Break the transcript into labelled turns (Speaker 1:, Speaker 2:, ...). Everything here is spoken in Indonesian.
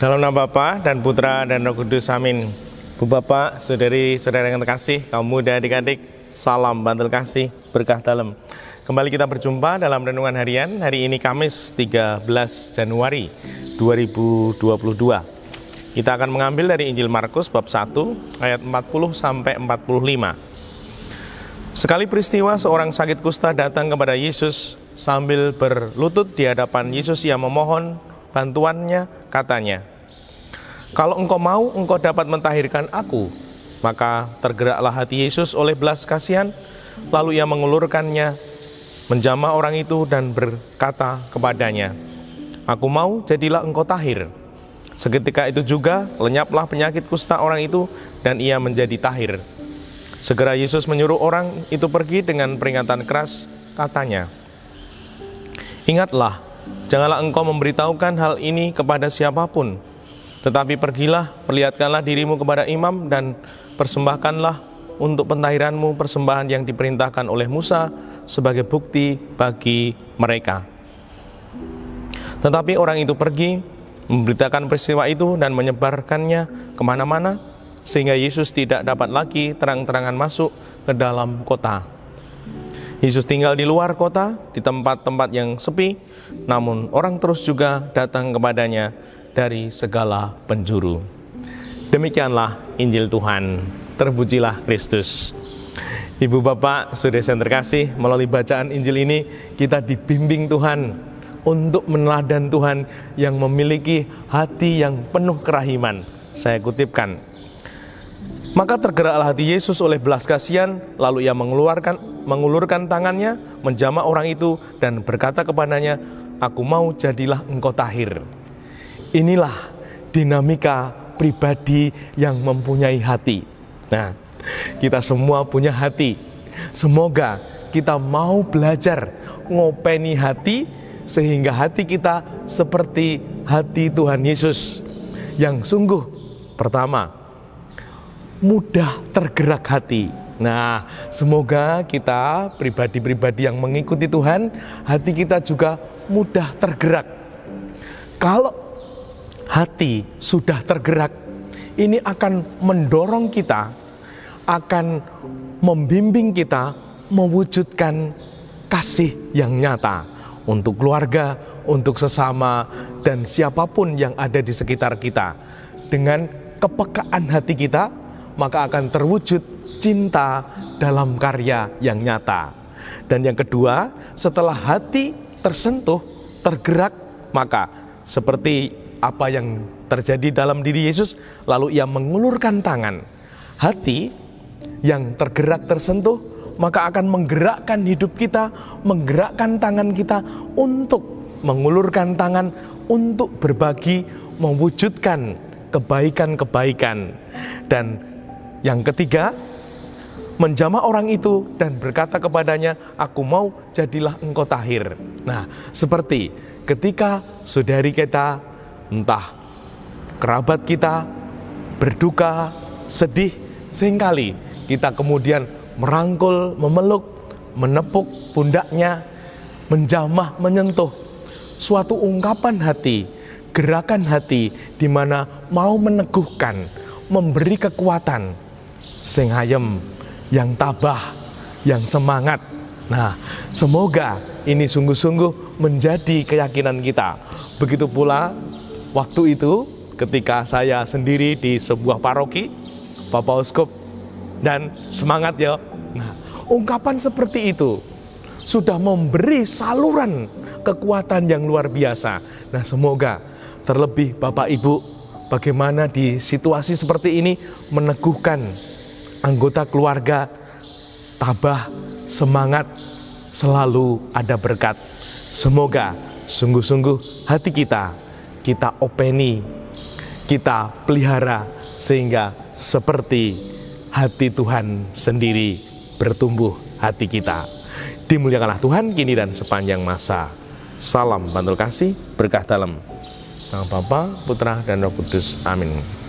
Speaker 1: Dalam nama Bapa dan Putra dan Roh Kudus, amin. Bu Bapak, saudari-saudara yang terkasih, kaum muda adik-adik, salam bantul kasih, berkah dalam. Kembali kita berjumpa dalam renungan harian, hari ini Kamis 13 Januari 2022. Kita akan mengambil dari Injil Markus bab 1 ayat 40-45. Sekali peristiwa seorang sakit kusta datang kepada Yesus sambil berlutut di hadapan Yesus. Ia memohon bantuannya, katanya, "Kalau engkau mau, engkau dapat mentahirkan aku." Maka tergeraklah hati Yesus oleh belas kasihan, lalu ia mengulurkannya, menjamah orang itu dan berkata kepadanya, "Aku mau, jadilah engkau tahir." Seketika itu juga lenyaplah penyakit kusta orang itu dan ia menjadi tahir. Segera Yesus menyuruh orang itu pergi dengan peringatan keras, katanya, "Ingatlah, janganlah engkau memberitahukan hal ini kepada siapapun, tetapi pergilah, perlihatkanlah dirimu kepada imam dan persembahkanlah untuk pentahiranmu persembahan yang diperintahkan oleh Musa sebagai bukti bagi mereka." Tetapi orang itu pergi, memberitakan peristiwa itu dan menyebarkannya kemana-mana, sehingga Yesus tidak dapat lagi terang-terangan masuk ke dalam kota. Yesus tinggal di luar kota, di tempat-tempat yang sepi, namun orang terus juga datang kepadanya dari segala penjuru. Demikianlah Injil Tuhan, terpujilah Kristus. Ibu bapak, saudara yang terkasih, melalui bacaan Injil ini kita dibimbing Tuhan untuk meneladani Tuhan yang memiliki hati yang penuh kerahiman. Saya kutipkan, "Maka tergeraklah hati Yesus oleh belas kasihan, lalu ia mengulurkan tangannya, menjamah orang itu dan berkata kepadanya, 'Aku mau, jadilah engkau tahir.'" Inilah dinamika pribadi yang mempunyai hati. Nah, kita semua punya hati. Semoga kita mau belajar ngopeni hati, sehingga hati kita seperti hati Tuhan Yesus, yang sungguh pertama, mudah tergerak hati. Nah, semoga kita pribadi-pribadi yang mengikuti Tuhan, hati kita juga mudah tergerak. Kalau hati sudah tergerak, ini akan mendorong kita, akan membimbing kita mewujudkan kasih yang nyata untuk keluarga, untuk sesama, dan siapapun yang ada di sekitar kita. Dengan kepekaan hati kita, maka akan terwujud cinta dalam karya yang nyata. Dan yang kedua, setelah hati tersentuh, tergerak, maka seperti apa yang terjadi dalam diri Yesus, lalu ia mengulurkan tangan. Hati yang tergerak, tersentuh, maka akan menggerakkan hidup kita, menggerakkan tangan kita untuk mengulurkan tangan, untuk berbagi, mewujudkan kebaikan-kebaikan. Dan yang ketiga, menjamah orang itu dan berkata kepadanya, "Aku mau, jadilah engkau tahir." Nah, seperti ketika saudari kita, entah kerabat kita, berduka, sedih, seringkali kita kemudian merangkul, memeluk, menepuk pundaknya, menjamah, menyentuh. Suatu ungkapan hati, gerakan hati, di mana mau meneguhkan, memberi kekuatan, sing hayem, yang tabah, yang semangat. Nah, semoga ini sungguh-sungguh menjadi keyakinan kita. Begitu pula waktu itu ketika saya sendiri di sebuah paroki, Bapak Uskup, dan semangat ya. Nah, ungkapan seperti itu sudah memberi saluran kekuatan yang luar biasa. Nah, semoga terlebih Bapak Ibu, bagaimana di situasi seperti ini meneguhkan anggota keluarga, tabah, semangat, selalu ada berkat. Semoga sungguh-sungguh hati kita openi, kita pelihara, sehingga seperti hati Tuhan sendiri bertumbuh hati kita. Dimuliakanlah Tuhan kini dan sepanjang masa. Salam bantul kasih, berkah dalam. Nama Bapa, Putra, dan Roh Kudus. Amin.